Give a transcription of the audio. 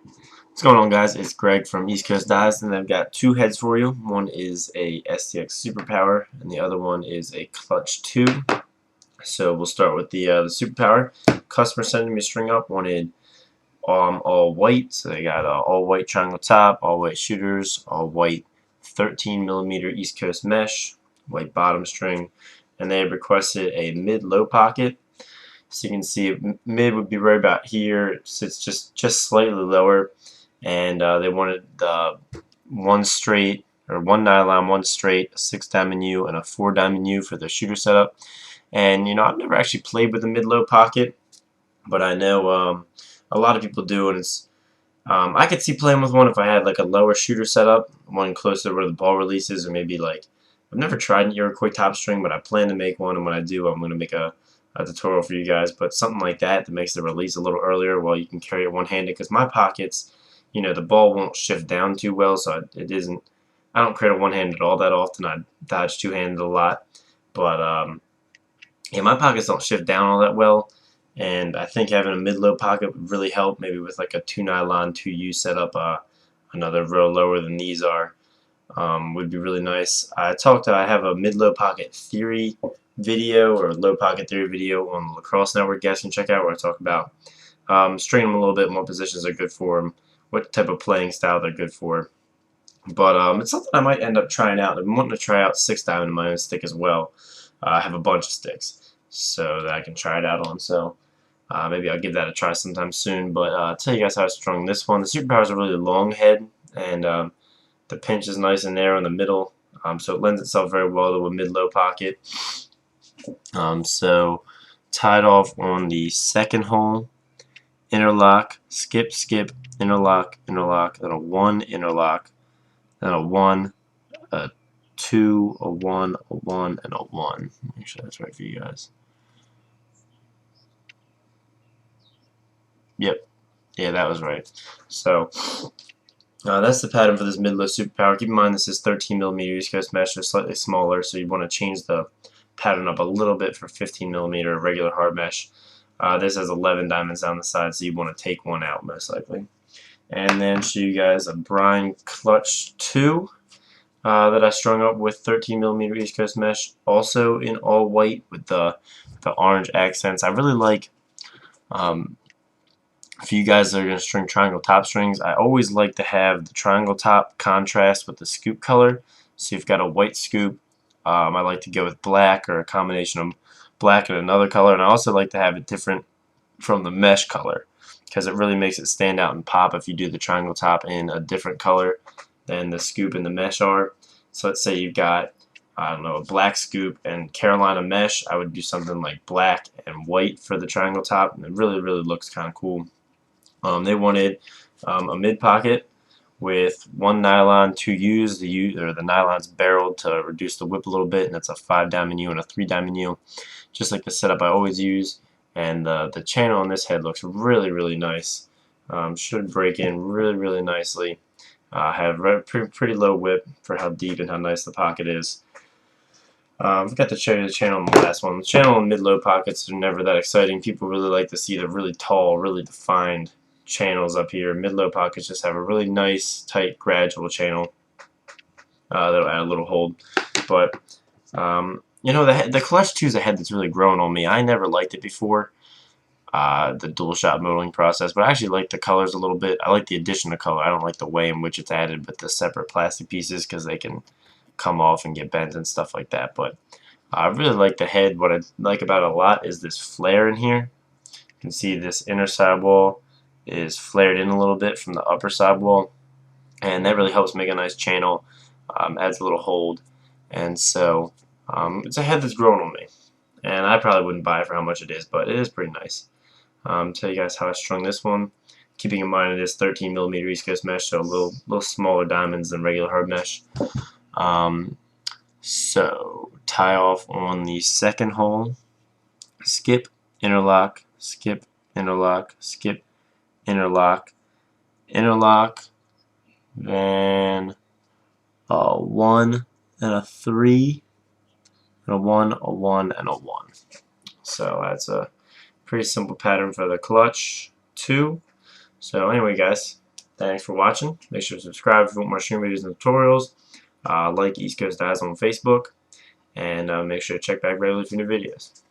What's going on, guys? It's Greg from East Coast Dives, and I've got two heads for you. One is a STX Superpower, and the other one is a Clutch 2. So we'll start with the Superpower. Customer sending me a string up, wanted all white, so they got all white triangle top, all white shooters, all white 13mm East Coast mesh, white bottom string, and they requested a mid-low pocket. So you can see mid would be right about here. It sits just slightly lower, and they wanted one straight or one nylon, one straight, a 6 diamond U, and a 4 diamond U for the shooter setup. And I've never actually played with a mid-low pocket, but I know a lot of people do, and it's I could see playing with one if I had like a lower shooter setup, one closer to where the ball releases, or maybe like I've never tried an Iroquois top string, but I plan to make one, and when I do, I'm going to make a tutorial for you guys. But something like that makes the release a little earlier, while you can carry it one-handed. Because my pockets, the ball won't shift down too well, so it isn't. I don't create a one-handed all that often. I dodge two-handed a lot, but yeah, my pockets don't shift down all that well, and I think having a mid-low pocket would really help, maybe with like a 2 nylon 2U setup, another row lower than these are, would be really nice. I have a mid-low pocket theory video, or low pocket theory video, on the Lacrosse Network. You guys can check out, where I talk about stringing them a little bit, what positions are good for them, what type of playing style they're good for. But it's something I might end up trying out. I've been wanting to try out 6 diamond in my own stick as well. I have a bunch of sticks so that I can try it out on. So maybe I'll give that a try sometime soon. But I'll tell you guys how I strung this one. The Superpower is a really long head, and the pinch is nice and narrow in the middle, so it lends itself very well to a mid-low pocket. So tied off on the second hole, interlock, skip, skip, interlock, interlock, then a 1 interlock, then a 1, a 2, a 1, a 1, and a 1. Make sure that's right for you guys. Yep. Yeah, that was right. So that's the pattern for this mid-low Superpower. Keep in mind this is 13mm East Coast mesh, so slightly smaller, so you want to change the pattern up a little bit for 15mm regular hard mesh. This has 11 diamonds down the side, so you want to take one out most likely. And then show you guys a Brine Clutch 2 that I strung up with 13mm East Coast mesh, also in all white with the orange accents. I really like, for you guys that are going to string triangle top strings, I always like to have the triangle top contrast with the scoop color. So you've got a white scoop. I like to go with black, or a combination of black and another color, and I also like to have it different from the mesh color, because it really makes it stand out and pop if you do the triangle top in a different color than the scoop and the mesh are. So let's say you've got, I don't know, a black scoop and Carolina mesh. I would do something like black and white for the triangle top, and it really looks kind of cool. They wanted a mid pocket with 1 nylon 2Us. The nylon's barreled to reduce the whip a little bit, and it's a 5 diamond U and a 3 diamond U, just like the setup I always use. And the channel on this head looks really nice. Should break in really nicely. Have pretty low whip for how deep and how nice the pocket is. I forgot to show you the channel on the last one. The channel and mid-low pockets are never that exciting. People really like to see the really tall, really defined channels up here. Mid-low pockets just have a really nice, tight, gradual channel that'll add a little hold. But the Clutch 2 is a head that's really grown on me. I never liked it before, the dual shot modeling process, but I actually like the colors a little bit. I like the addition of color. I don't like the way in which it's added with the separate plastic pieces, because they can come off and get bent and stuff like that. But I really like the head. What I like about it a lot is this flare in here. You can see this inner sidewall is flared in a little bit from the upper sidewall, and that really helps make a nice channel, adds a little hold. And so it's a head that's grown on me, and I probably wouldn't buy it for how much it is, but it is pretty nice. Tell you guys how I strung this one, keeping in mind it is 13mm East Coast mesh, so a little smaller diamonds than regular hard mesh. So tie off on the second hole, skip, interlock, skip, interlock, skip, interlock, interlock, then a 1 and a 3, and a 1, a 1, and a 1. So that's a pretty simple pattern for the Clutch 2. So anyway, guys, Thanks for watching. Make sure to subscribe if you want more stream videos and tutorials. Like East Coast Dies on Facebook, and make sure to check back regularly for new videos.